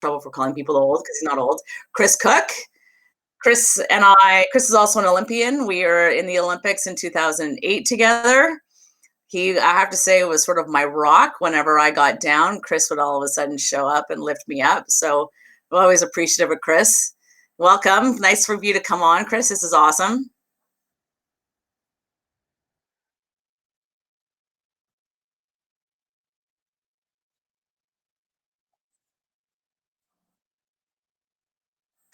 trouble for calling people old because he's not old. Chris Cook. Chris is also an Olympian. We were in the Olympics in 2008 together. I have to say, was sort of my rock whenever I got down. Chris would all of a sudden show up and lift me up. So I'm always appreciative of Chris. Welcome. Nice for you to come on, Chris. This is awesome.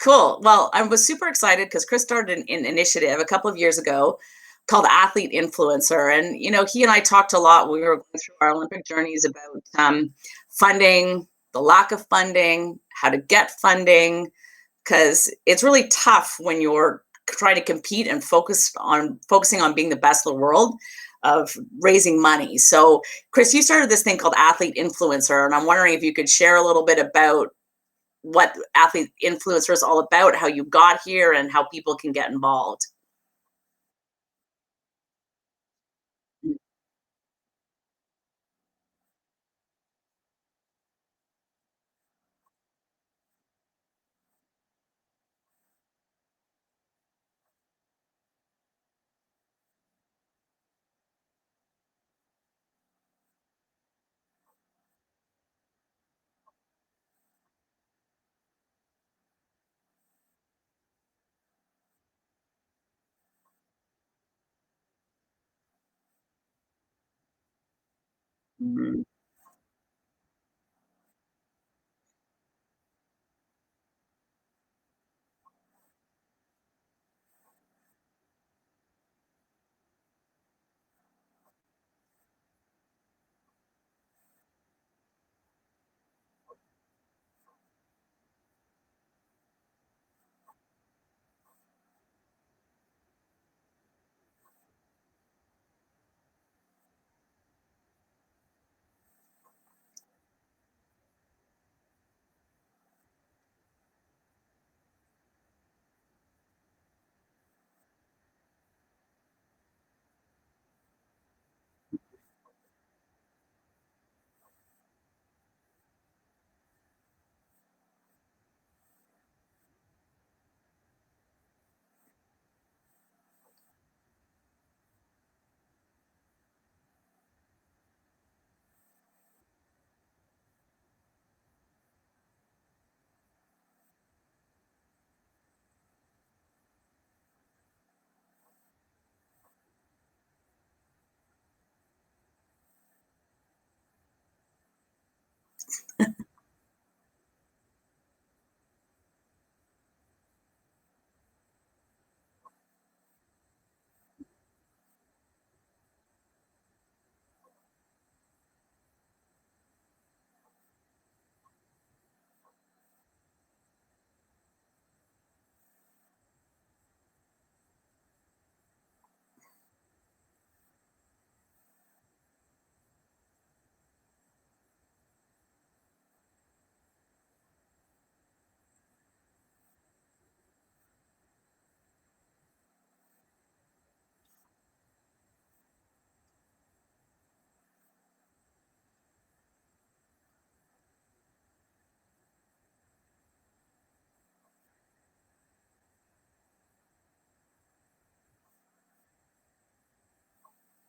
Cool. Well, I was super excited because Chris started an initiative a couple of years ago called Athlete Influencer. And, he and I talked a lot when we were going through our Olympic journeys about funding, the lack of funding, how to get funding, because it's really tough when you're trying to compete and focusing on being the best in the world of raising money. So, Chris, you started this thing called Athlete Influencer, and I'm wondering if you could share a little bit about what Athlete Influencer is all about, how you got here, and how people can get involved. Mhm.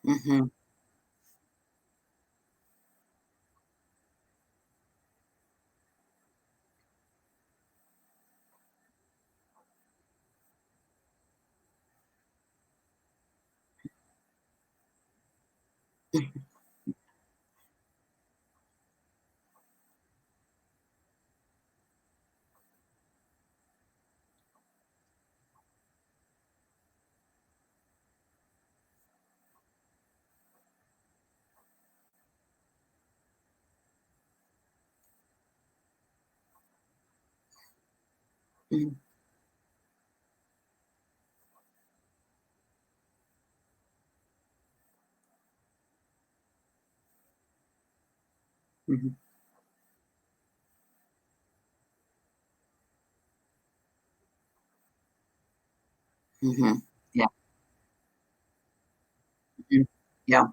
Mhm. Mhm. Mhm. Mhm. Yeah. Mhm. Yeah.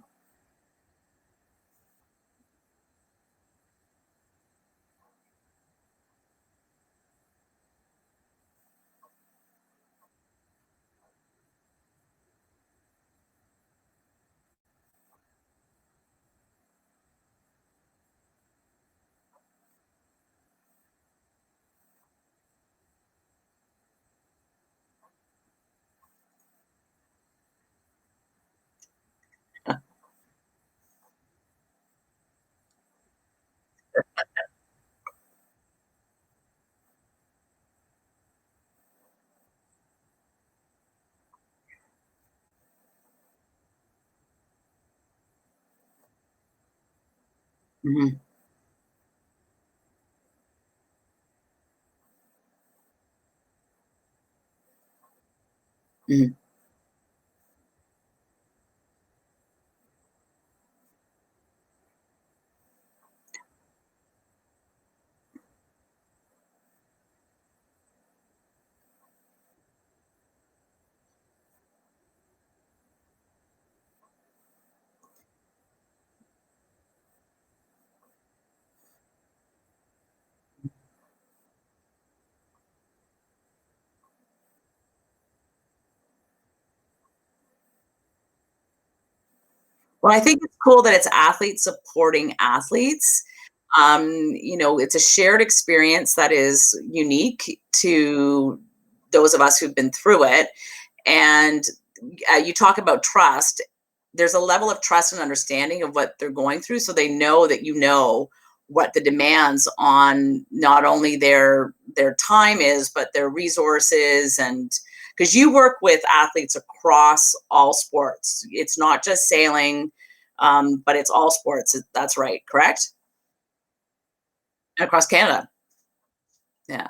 Mhm. Mhm. Well, I think it's cool that it's athletes supporting athletes. It's a shared experience that is unique to those of us who've been through it. And you talk about trust. There's a level of trust and understanding of what they're going through, so they know that you know what the demands on not only their time is, but their resources. And because you work with athletes across all sports, it's not just sailing, but it's all sports. That's right, correct? Across Canada. Yeah,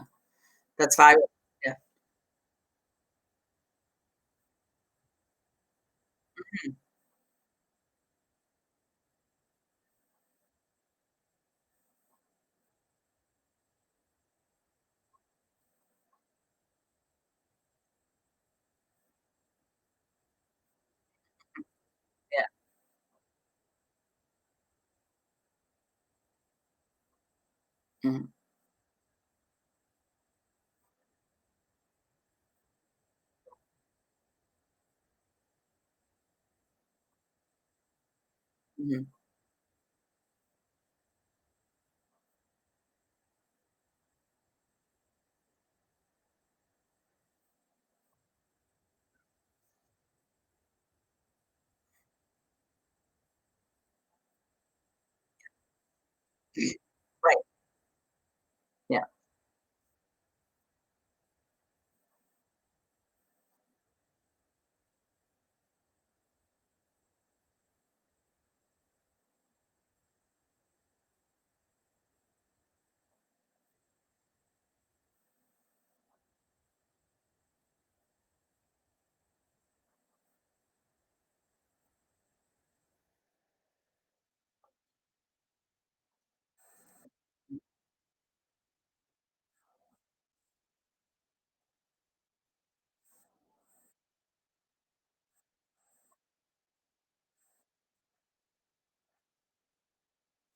that's fabulous. Yeah. Mhm. Yeah. Mhm. Mhm. Right. Yeah.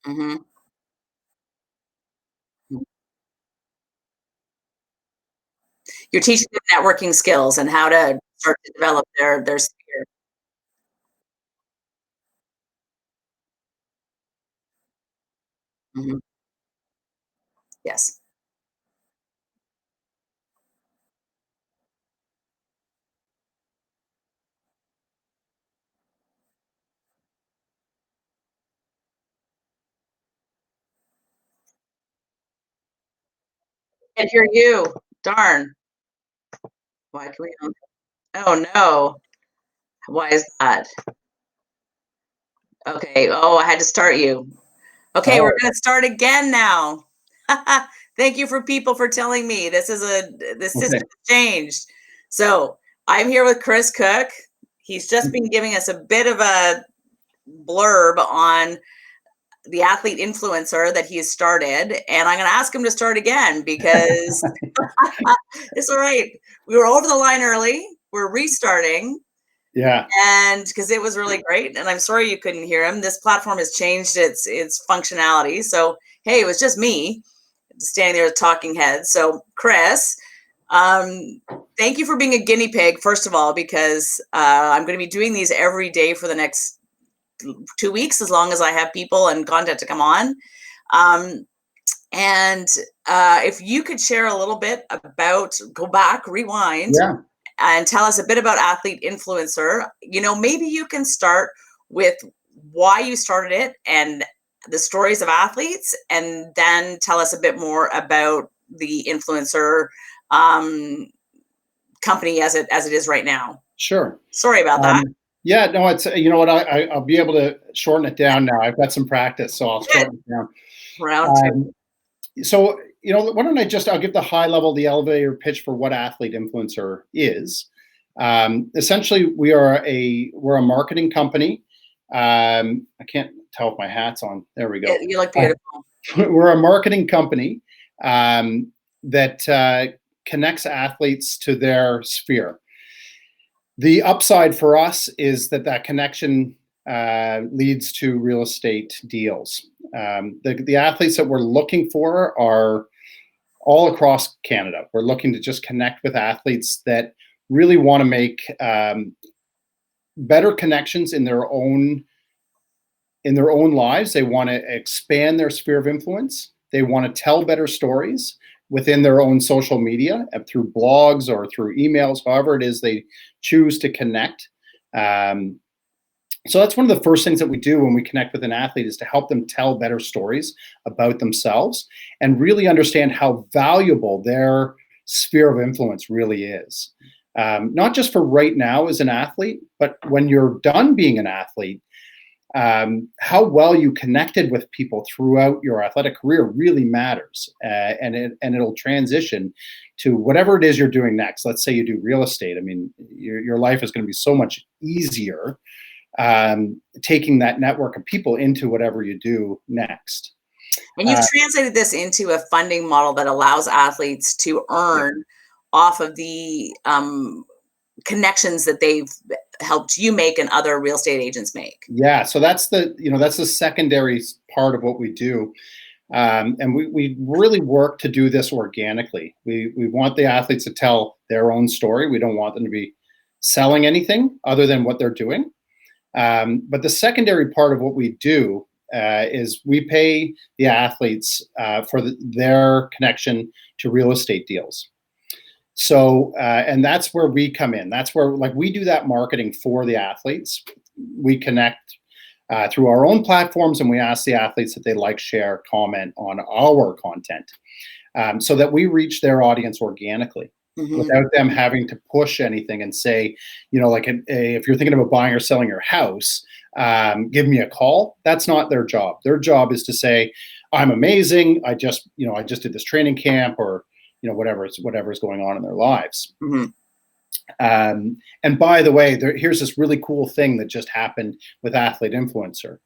Mhm. You're teaching them networking skills and how to start to develop their sphere. Mhm. Yes. Can't hear you. Darn. Why can we not? Oh, no. Why is that? Okay. Oh, I had to start you. Okay, Oh, we're gonna start again now. Thank you for people for telling me the okay. system changed. So I'm here with Chris Cook. He's just Mm. been giving us a bit of a blurb on the athlete influencer that he has started, and I'm going to ask him to start again because it's all right. We were over the line early. We're restarting, Yeah, and because it was really great. And I'm sorry you couldn't hear him. This platform has changed its functionality. So hey, it was just me standing there with talking heads. So Chris, um, thank you for being a guinea pig, first of all, because I'm going to be doing these every day for the next 2 weeks, as long as I have people and content to come on. Um, and if you could share a little bit about, go back, rewind, yeah, and tell us a bit about Athlete Influencer. Maybe you can start with why you started it and the stories of athletes, and then tell us a bit more about the influencer um, company as it is right now. sure. Sorry about Um, that. Yeah, no, it's you know what, I'll be able to shorten it down now. I've got some practice, so I'll Good. shorten it down. Round two. So, why don't I'll give the high level, the elevator pitch for what Athlete Influencer is. Essentially, we're a marketing company. I can't tell if my hat's on. There we go. You look beautiful. We're a marketing company that connects athletes to their sphere. The upside for us is that connection leads to real estate deals. The athletes that we're looking for are all across Canada. We're looking to just connect with athletes that really want to make better connections in their own lives. They want to expand their sphere of influence. They want to tell better stories within their own social media through blogs or through emails, however it is they choose to connect. So that's one of the first things that we do when we connect with an athlete, is to help them tell better stories about themselves and really understand how valuable their sphere of influence really is. Not just for right now as an athlete, but when you're done being an athlete, how well you connected with people throughout your athletic career really matters, and it'll transition to whatever it is you're doing next. Let's say you do real estate. I mean, your life is going to be so much easier taking that network of people into whatever you do next. And you've translated this into a funding model that allows athletes to earn off of the connections that they've helped you make and other real estate agents make. Yeah, so that's the secondary part of what we do. And we really work to do this organically. We want the athletes to tell their own story. We don't want them to be selling anything other than what they're doing. But the secondary part of what we do is we pay the athletes for their connection to real estate deals. So, and that's where we come in. That's where, like, we do that marketing for the athletes. We connect through our own platforms, and we ask the athletes that they like, share, comment on our content, so that we reach their audience organically. Mm-hmm. Without them having to push anything and say, like if you're thinking about buying or selling your house, give me a call. That's not their job. Their job is to say, I'm amazing. I just did this training camp, or whatever is going on in their lives. Mm-hmm. And by the way, here's this really cool thing that just happened with Athlete Influencer.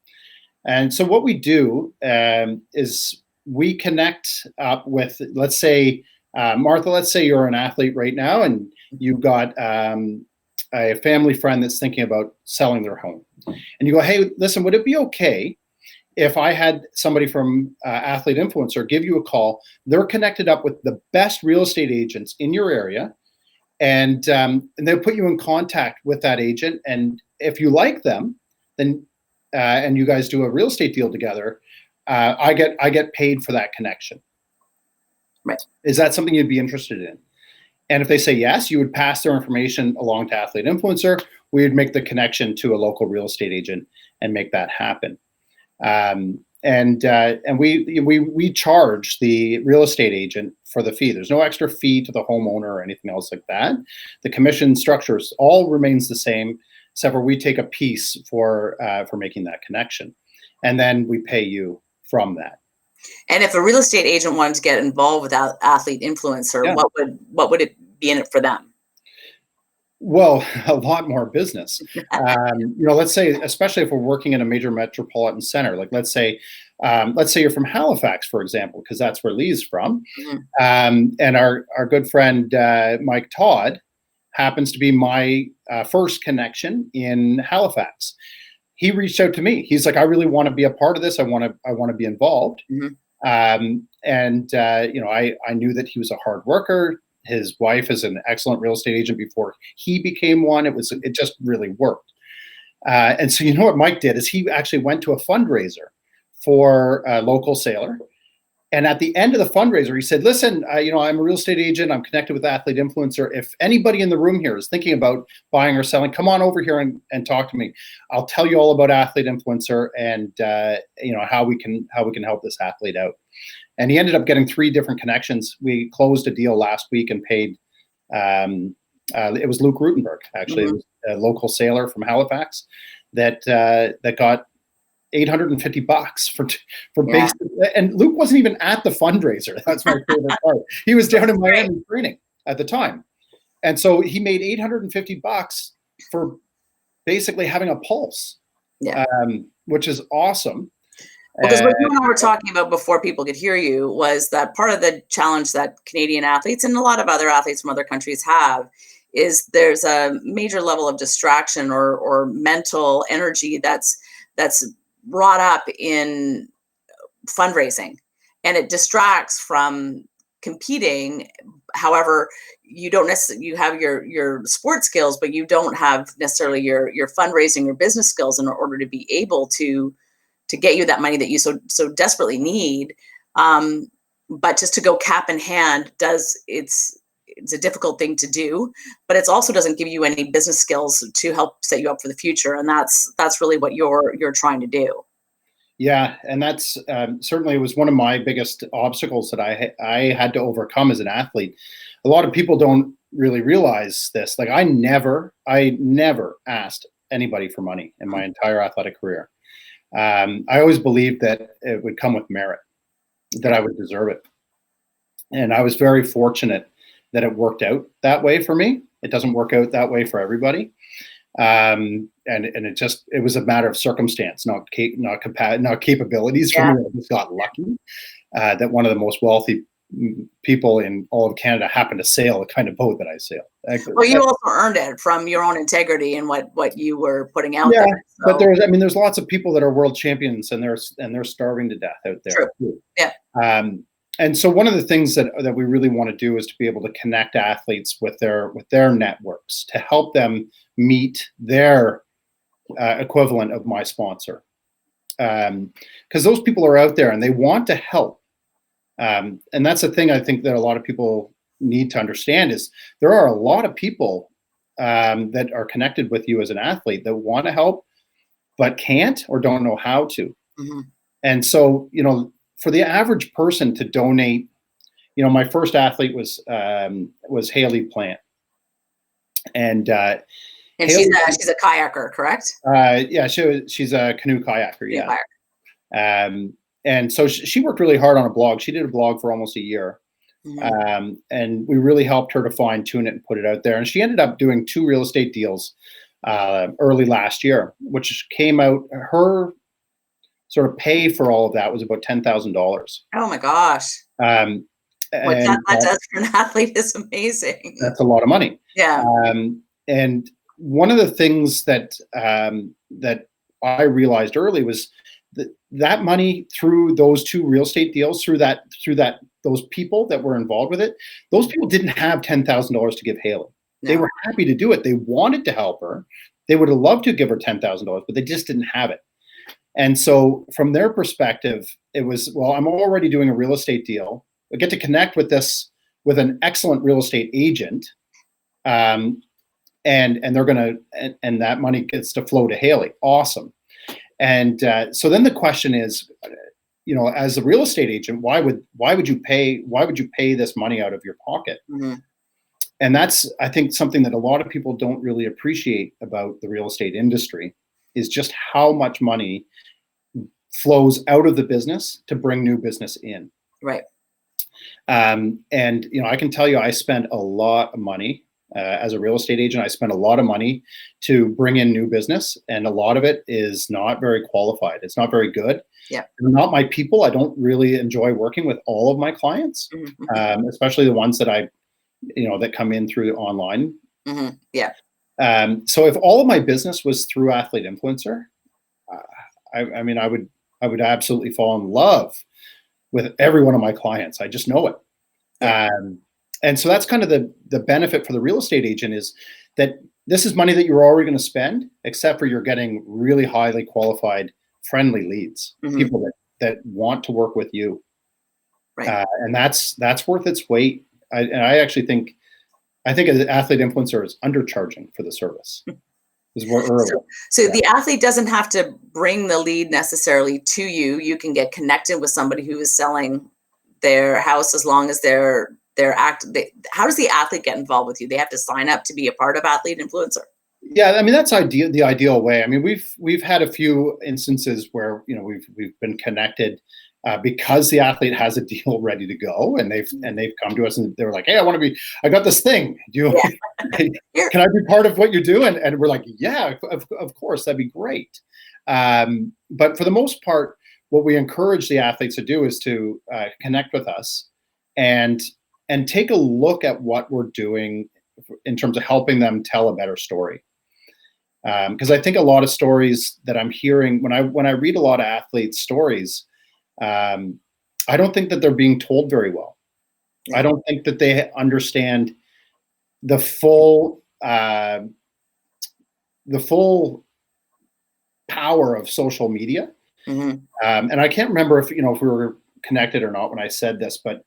And so what we do is we connect up with, let's say, Martha, let's say you're an athlete right now and you've got a family friend that's thinking about selling their home. And you go, hey, listen, would it be okay if I had somebody from Athlete Influencer give you a call? They're connected up with the best real estate agents in your area, and they'll put you in contact with that agent. And if you like them, then and you guys do a real estate deal together, I get paid for that connection. Right. Is that something you'd be interested in? And if they say yes, you would pass their information along to Athlete Influencer. We would make the connection to a local real estate agent and make that happen. And we charge the real estate agent for the fee. There's no extra fee to the homeowner or anything else like that. The commission structures all remains the same, except for we take a piece for making that connection, and then we pay you from that. And if a real estate agent wanted to get involved with Athlete Influencer, Yeah. what would it be in it for them? Well, a lot more business. Let's say, especially if we're working in a major metropolitan center, like let's say you're from Halifax, for example, because that's where Lee's from. Mm-hmm. And our good friend Mike Todd happens to be my first connection in Halifax. He reached out to me. He's like, I really want to be a part of this. I want to be involved. Mm-hmm. I knew that he was a hard worker. His wife is an excellent real estate agent before he became one. It just really worked. And so what Mike did is he actually went to a fundraiser for a local sailor. And at the end of the fundraiser, he said, listen, I'm a real estate agent. I'm connected with Athlete Influencer. If anybody in the room here is thinking about buying or selling, come on over here and talk to me. I'll tell you all about Athlete Influencer and how we can help this athlete out. And he ended up getting 3 different connections. We closed a deal last week and paid. It was Luke Rutenberg, actually. Mm-hmm. a local sailor from Halifax that got $850 for Yeah. basic. And Luke wasn't even at the fundraiser. That's my favorite part. He was down in Miami training at the time, and so he made $850 for basically having a pulse, Yeah. which is awesome. Because what you and I were talking about before people could hear you was that part of the challenge that Canadian athletes and a lot of other athletes from other countries have is there's a major level of distraction or mental energy that's brought up in fundraising, and it distracts from competing. However, you don't necessarily, you have your sports skills, but you don't have necessarily your fundraising or business skills in order to be able to get you that money that you so desperately need. But just to go cap in hand it's a difficult thing to do, but it also doesn't give you any business skills to help set you up for the future. And that's really what you're trying to do. Yeah, and that's certainly was one of my biggest obstacles that I had to overcome as an athlete. A lot of people don't really realize this. Like I never asked anybody for money in my entire athletic career. I always believed that it would come with merit, that I would deserve it. And I was very fortunate that it worked out that way for me. It doesn't work out that way for everybody. And it was a matter of circumstance, not capabilities for me. I just got lucky that one of the most wealthy people in all of Canada happened to sail the kind of boat that I sail. Well, you also earned it from your own integrity and what you were putting out there. So. But there's lots of people that are world champions and they're starving to death out there. True. Yeah. And so one of the things that we really want to do is to be able to connect athletes with their networks to help them meet their equivalent of my sponsor. Because those people are out there and they want to help. And that's the thing I think that a lot of people need to understand is there are a lot of people that are connected with you as an athlete that want to help, but can't or don't know how to. Mm-hmm. And so, for the average person to donate, my first athlete was Haley Plant. And Haley, she's a kayaker, correct? Yeah, she's a canoe kayaker. Yeah. And so she worked really hard on a blog. She did a blog for almost a year. Mm-hmm. And we really helped her to fine tune it and put it out there. And she ended up doing 2 real estate deals early last year, which came out, her sort of pay for all of that was about $10,000. Oh my gosh. What that does for an athlete is amazing. That's a lot of money. Yeah. And one of the things that I realized early was that money through those 2 real estate deals, through those people that were involved with it, those people didn't have $10,000 to give Haley. No. They were happy to do it. They wanted to help her. They would have loved to give her $10,000, but they just didn't have it. And so from their perspective, it was, well, I'm already doing a real estate deal. I get to connect with an excellent real estate agent. And they're going to, and that money gets to flow to Haley. Awesome. And so then the question is, as a real estate agent, why would you pay this money out of your pocket? Mm-hmm. And that's, I think, something that a lot of people don't really appreciate about the real estate industry is just how much money flows out of the business to bring new business in. Right. And, I can tell you, I spent a lot of money as a real estate agent. I spent a lot of money to bring in new business, and a lot of it is not very qualified. It's not very good. Yeah. They're not my people. I don't really enjoy working with all of my clients, mm-hmm. Especially the ones that that come in through online. Mm-hmm. Yeah. So if all of my business was through Athlete Influencer, I would absolutely fall in love with every one of my clients. I just know it. Yeah. And so that's kind of the benefit for the real estate agent is that this is money that you're already going to spend, except for you're getting really highly qualified, friendly leads, mm-hmm. people that want to work with you. Right. And that's worth its weight. I actually think an athlete influencer is undercharging for the service. So the athlete doesn't have to bring the lead necessarily to you. You can get connected with somebody who is selling their house as long as they're active. How does the athlete get involved with you? They have to sign up to be a part of Athlete Influencer. Yeah, I mean that's ideal. The ideal way. I mean, we've had a few instances where we've been connected because the athlete has a deal ready to go, and they've come to us and they were like, "Hey, I got this thing. Do you, Yeah. can I be part of what you're doing?" And we're like, "Yeah, of course, that'd be great." But for the most part, what we encourage the athletes to do is to connect with us and take a look at what we're doing in terms of helping them tell a better story. Because I think a lot of stories that I'm hearing when I read a lot of athletes' stories, I don't think that they're being told very well. I don't think that they understand the full power of social media. And I can't remember if if we were connected or not when I said this, but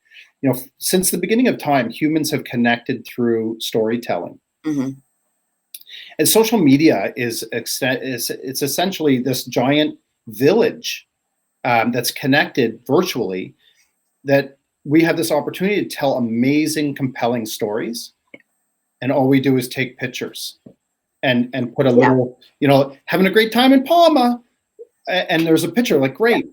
since the beginning of time, humans have connected through storytelling. And social media is it's essentially this giant village that's connected virtually, that we have this opportunity to tell amazing, compelling stories. And all we do is take pictures and put a little, having a great time in Palma. And there's a picture, like, great,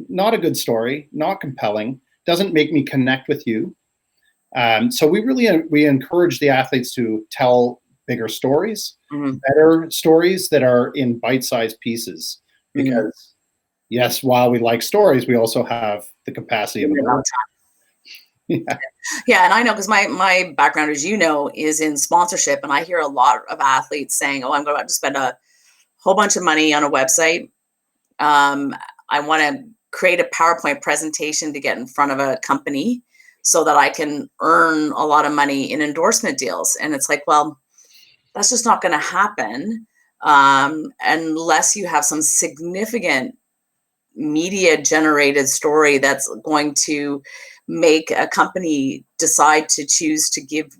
not a good story, not compelling, doesn't make me connect with you. So we encourage the athletes to tell bigger stories, better stories that are in bite-sized pieces. Because yes, while we like stories, we also have the capacity of Yeah, and I know because my background, as you know, is in sponsorship, and I hear a lot of athletes saying, "Oh, I'm going to spend a whole bunch of money on a website. I want to create a PowerPoint presentation to get in front of a company so that I can earn a lot of money in endorsement deals." And it's like, well, that's just not going to happen unless you have some significant media generated story that's going to make a company decide to choose to give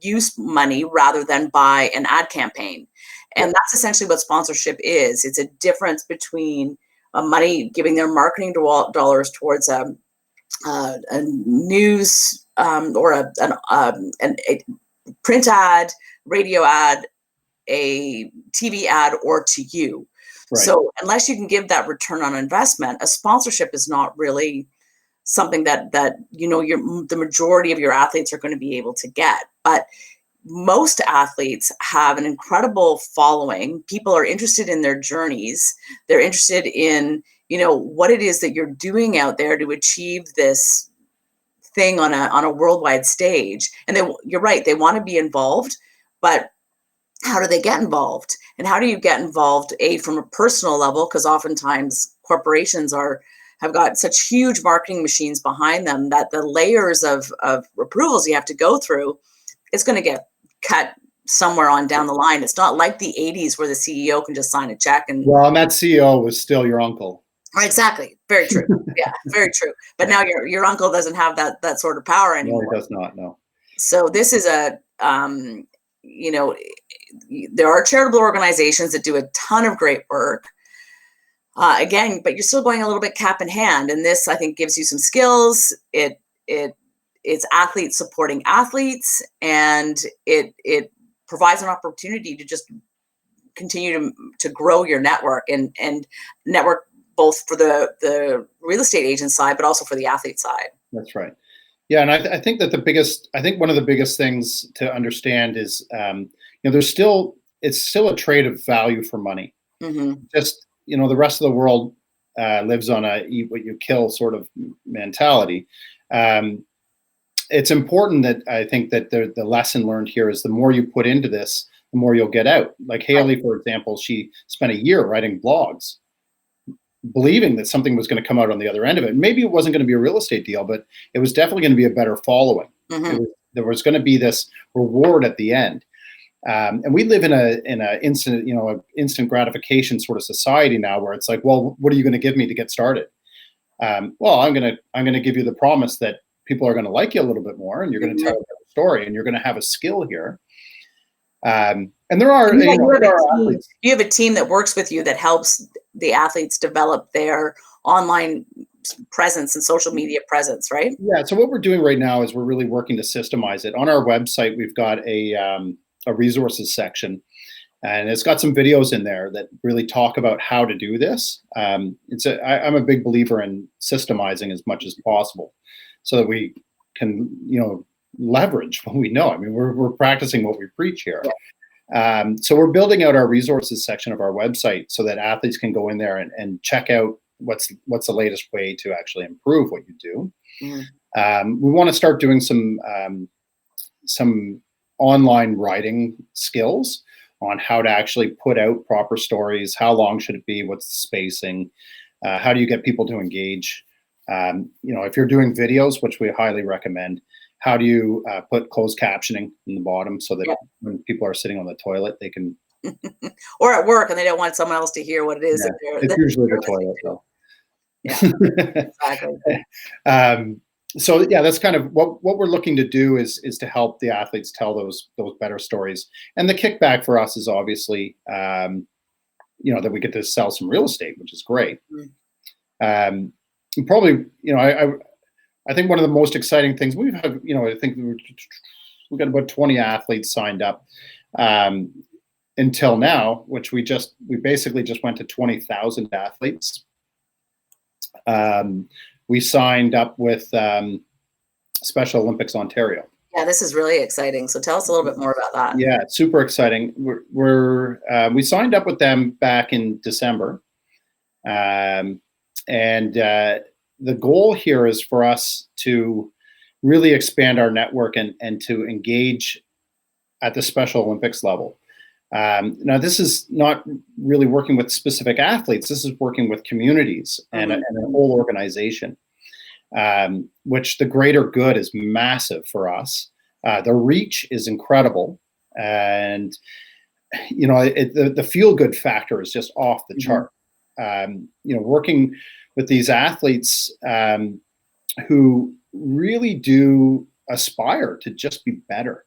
you money rather than buy an ad campaign. And that's essentially what sponsorship is. It's a difference between money, giving their marketing dollars towards a news or a print ad, radio ad, a TV ad, or to you. Right. So unless you can give that return on investment, a sponsorship is not really something that the majority of your athletes are going to be able to get. But most athletes have an incredible following. People are interested in their journeys. They're interested in what it is that you're doing out there to achieve this thing on a worldwide stage. And you're right, they want to be involved, but how do they get involved? And how do you get involved, from a personal level? Because oftentimes corporations have got such huge marketing machines behind them that the layers of approvals you have to go through, it's going to get cut somewhere on down the line. It's not like the 80s where the CEO can just sign a check. And that CEO was still your uncle. Exactly. Very true. Yeah, very true. But now your uncle doesn't have that sort of power anymore. No, he does not. No. So this is there are charitable organizations that do a ton of great work. Again, but you're still going a little bit cap in hand. And this, I think, gives you some skills. It's athletes supporting athletes, and it provides an opportunity to just continue to grow your network and network both for the real estate agent side, but also for the athlete side. That's right. Yeah, and I think that one of the biggest things to understand is, it's still a trade of value for money. Just, the rest of the world lives on a eat what you kill sort of mentality. It's important that I think that the lesson learned here is the more you put into this, the more you'll get out. Like Haley, for example, she spent a year writing blogs, believing that something was going to come out on the other end of it. Maybe it wasn't going to be a real estate deal, but it was definitely going to be a better following. There was going to be this reward at the end. And we live in a instant gratification sort of society now, where it's like, well, what are you going to give me to get started? Well, I'm going to give you the promise that people are going to like you a little bit more, and you're going to tell a better story, and you're going to have a skill here. And there are, you have a team that works with you that helps the athletes develop their online presence and social media presence, right? Yeah. So what we're doing right now is we're really working to systemize it. On our website, we've got a resources section And it's got some videos in there that really talk about how to do this. I'm a big believer in systemizing as much as possible, so that we can, leverage what we know. I mean, we're practicing what we preach here. So we're building out our resources section of our website so that athletes can go in there and check out what's the latest way to actually improve what you do. We want to start doing some online writing skills on how to actually put out proper stories. How long should it be? What's the spacing? How do you get people to engage? If you're doing videos, which we highly recommend, how do you put closed captioning in the bottom so that when people are sitting on the toilet, they can, or at work and they don't want someone else to hear what it is. It's usually the toilet, though. Yeah, exactly. So yeah, that's kind of what we're looking to do is to help the athletes tell those better stories. And the kickback for us is obviously, that we get to sell some real estate, which is great. And probably, I think one of the most exciting things we've had, I think we've got about 20 athletes signed up until now, which we basically just went to 20,000 athletes. We signed up with Special Olympics Ontario. Yeah, this is really exciting. So tell us a little bit more about that. Yeah, it's super exciting. We signed up with them back in December, and the goal here is for us to really expand our network and to engage at the Special Olympics level. Now, this is not really working with specific athletes. This is working with communities and a whole organization, which the greater good is massive for us. The reach is incredible. And, the feel-good factor is just off the chart. Working with these athletes who really do aspire to just be better.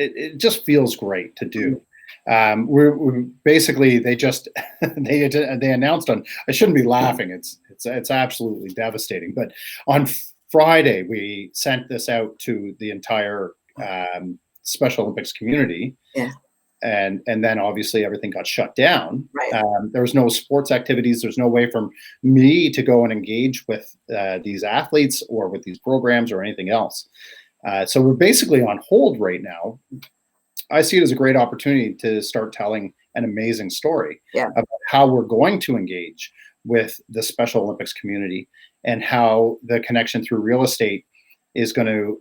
It just feels great to do. We're basically, they announced on, I shouldn't be laughing. It's absolutely devastating. But on Friday, we sent this out to the entire Special Olympics community. Yeah. And then obviously everything got shut down. Right. There was no sports activities. There's no way for me to go and engage with these athletes or with these programs or anything else. So we're basically on hold right now. I see it as a great opportunity to start telling an amazing story about how we're going to engage with the Special Olympics community and how the connection through real estate is going to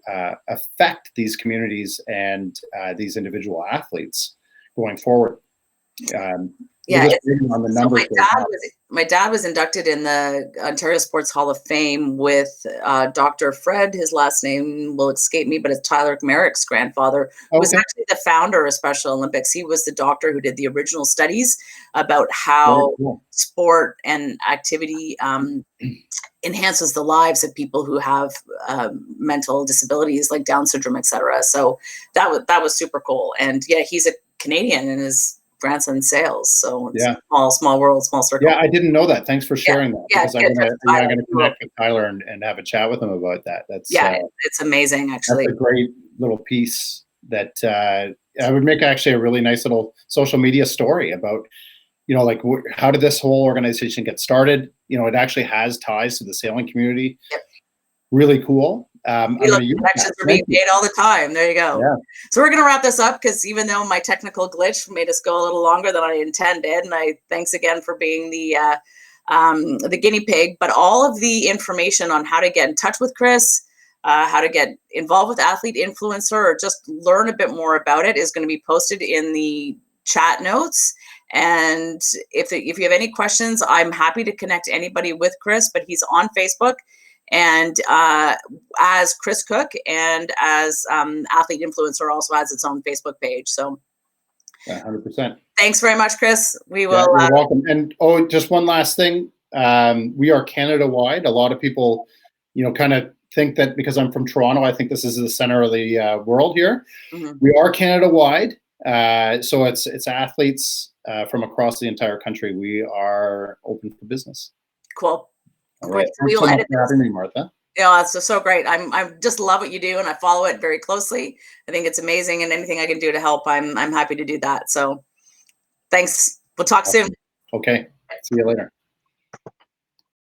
affect these communities and these individual athletes going forward. On the numbers. My dad was inducted in the Ontario Sports Hall of Fame with Dr. Fred. His last name will escape me, but it's Tyler Merrick's grandfather, who was actually the founder of Special Olympics. He was the doctor who did the original studies about how sport and activity enhances the lives of people who have mental disabilities like Down syndrome, etc. So that was super cool. And yeah, he's a Canadian and his grandson sales. So it's small world, small circle. Yeah, I didn't know that. Thanks for sharing that. Because I'm going to connect with Tyler and have a chat with him about that. That's it's amazing, actually. That's a great little piece that I would make actually a really nice little social media story about, how did this whole organization get started? It actually has ties to the sailing community. Yep. Really cool. Connections are being made all the time. There you go. Yeah. So we're going to wrap this up because even though my technical glitch made us go a little longer than I intended, and thanks again for being the guinea pig, but all of the information on how to get in touch with Chris, how to get involved with Athlete Influencer, or just learn a bit more about it is going to be posted in the chat notes. And if you have any questions, I'm happy to connect anybody with Chris, but he's on Facebook. And as Chris Cook and as Athlete Influencer also has its own Facebook page. So 100%. Thanks very much, Chris. We will. You're welcome. And just one last thing. We are Canada-wide. A lot of people, kind of think that because I'm from Toronto, I think this is the center of the world here. We are Canada-wide. So it's athletes from across the entire country. We are open for business. Cool. All right. Thanks so much for having me, Martha. Yeah, it's so great. I just love what you do, and I follow it very closely. I think it's amazing, and anything I can do to help, I'm happy to do that. So, thanks. We'll talk soon. Okay. See you later.